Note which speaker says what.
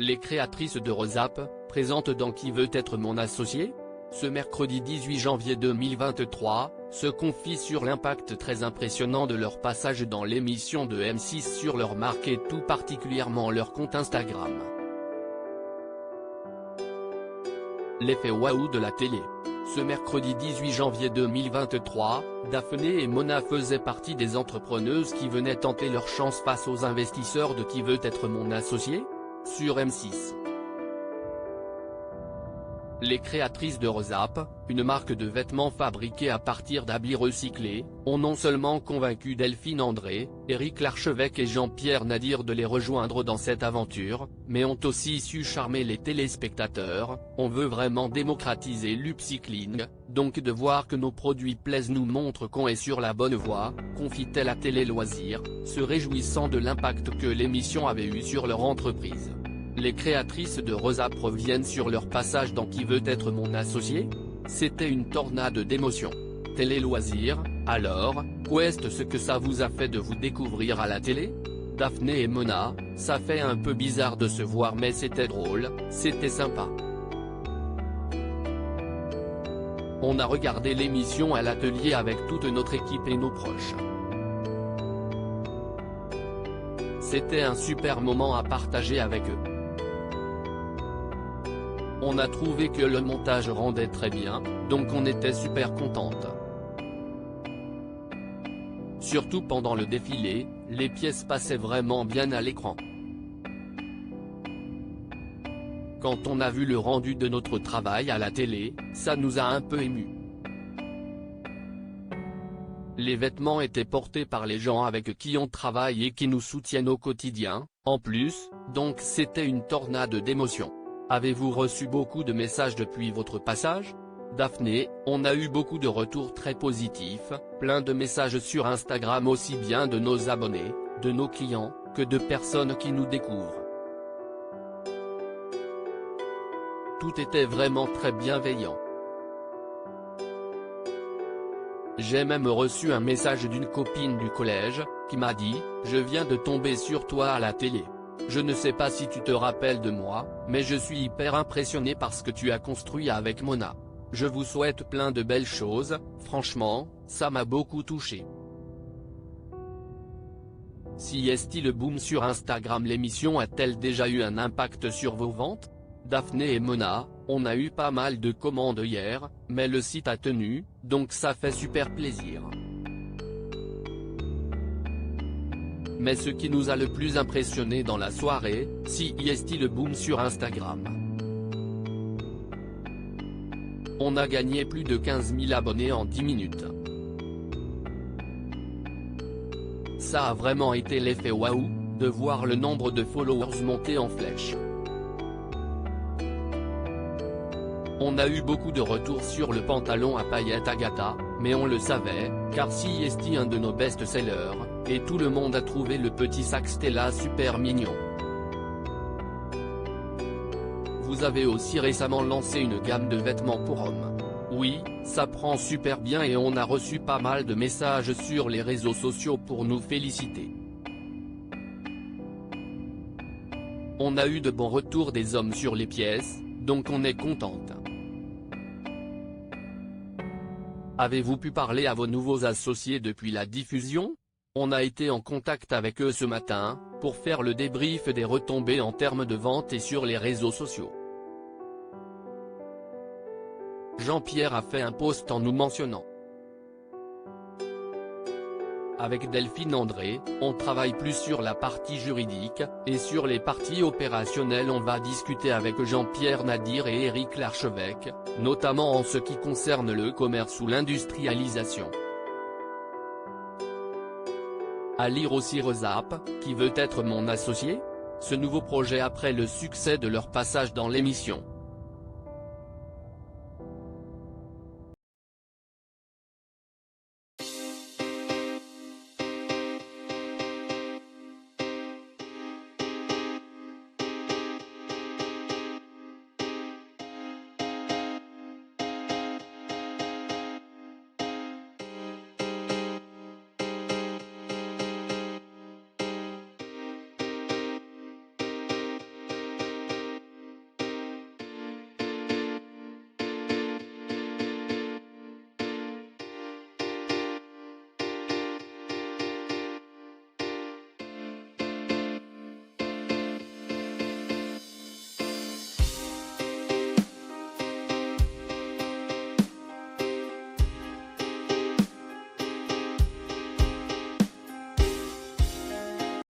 Speaker 1: Les créatrices de Rosap, présentes dans Qui veut être mon associé ? Ce mercredi 18 janvier 2023, se confient sur l'impact très impressionnant de leur passage dans l'émission de M6 sur leur marque et tout particulièrement leur compte Instagram. L'effet waouh de la télé. Ce mercredi 18 janvier 2023, Daphné et Mona faisaient partie des entrepreneuses qui venaient tenter leur chance face aux investisseurs de Qui veut être mon associé ? Sur M6. Les créatrices de Rosap, une marque de vêtements fabriquée à partir d'habits recyclés, ont non seulement convaincu Delphine André, Éric Larchevêque et Jean-Pierre Nadir de les rejoindre dans cette aventure, mais ont aussi su charmer les téléspectateurs. On veut vraiment démocratiser l'upcycling, donc de voir que nos produits plaisent nous montre qu'on est sur la bonne voie, confie-t-elle à Télé Loisirs, se réjouissant de l'impact que l'émission avait eu sur leur entreprise. Les créatrices de Rosap reviennent sur leur passage dans Qui veut être mon associé ? C'était une tornade d'émotions. Télé Loisirs, alors, qu'est-ce que ça vous a fait de vous découvrir à la télé ? Daphné et Mona, ça fait un peu bizarre de se voir mais c'était drôle, c'était sympa. On a regardé l'émission à l'atelier avec toute notre équipe et nos proches. C'était un super moment à partager avec eux. On a trouvé que le montage rendait très bien, donc on était super contente. Surtout pendant le défilé, les pièces passaient vraiment bien à l'écran. Quand on a vu le rendu de notre travail à la télé, ça nous a un peu émus. Les vêtements étaient portés par les gens avec qui on travaille et qui nous soutiennent au quotidien, en plus, donc c'était une tornade d'émotions. Avez-vous reçu beaucoup de messages depuis votre passage ? Daphné, on a eu beaucoup de retours très positifs, plein de messages sur Instagram aussi bien de nos abonnés, de nos clients, que de personnes qui nous découvrent. Tout était vraiment très bienveillant. J'ai même reçu un message d'une copine du collège, qui m'a dit « Je viens de tomber sur toi à la télé. Je ne sais pas si tu te rappelles de moi, mais je suis hyper impressionné par ce que tu as construit avec Mona. Je vous souhaite plein de belles choses, franchement, ça m'a beaucoup touché. » Si est-il le boom sur Instagram, l'émission a-t-elle déjà eu un impact sur vos ventes ? Daphné et Mona, on a eu pas mal de commandes hier, mais le site a tenu, donc ça fait super plaisir. Mais ce qui nous a le plus impressionné dans la soirée, si est-il le boom sur Instagram. On a gagné plus de 15 000 abonnés en 10 minutes. Ça a vraiment été l'effet waouh, de voir le nombre de followers monter en flèche. On a eu beaucoup de retours sur le pantalon à paillettes Agatha, mais on le savait, car si est un de nos best-sellers, et tout le monde a trouvé le petit sac Stella super mignon. Vous avez aussi récemment lancé une gamme de vêtements pour hommes. Oui, ça prend super bien et on a reçu pas mal de messages sur les réseaux sociaux pour nous féliciter. On a eu de bons retours des hommes sur les pièces, donc on est contente. Avez-vous pu parler à vos nouveaux associés depuis la diffusion ? On a été en contact avec eux ce matin, pour faire le débrief des retombées en termes de vente et sur les réseaux sociaux. Jean-Pierre a fait un post en nous mentionnant. Avec Delphine André, on travaille plus sur la partie juridique, et sur les parties opérationnelles on va discuter avec Jean-Pierre Nadir et Éric Larchevêque, notamment en ce qui concerne le commerce ou l'industrialisation. À lire aussi Rosap, Qui veut être mon associé ? Ce nouveau projet après le succès de leur passage dans l'émission.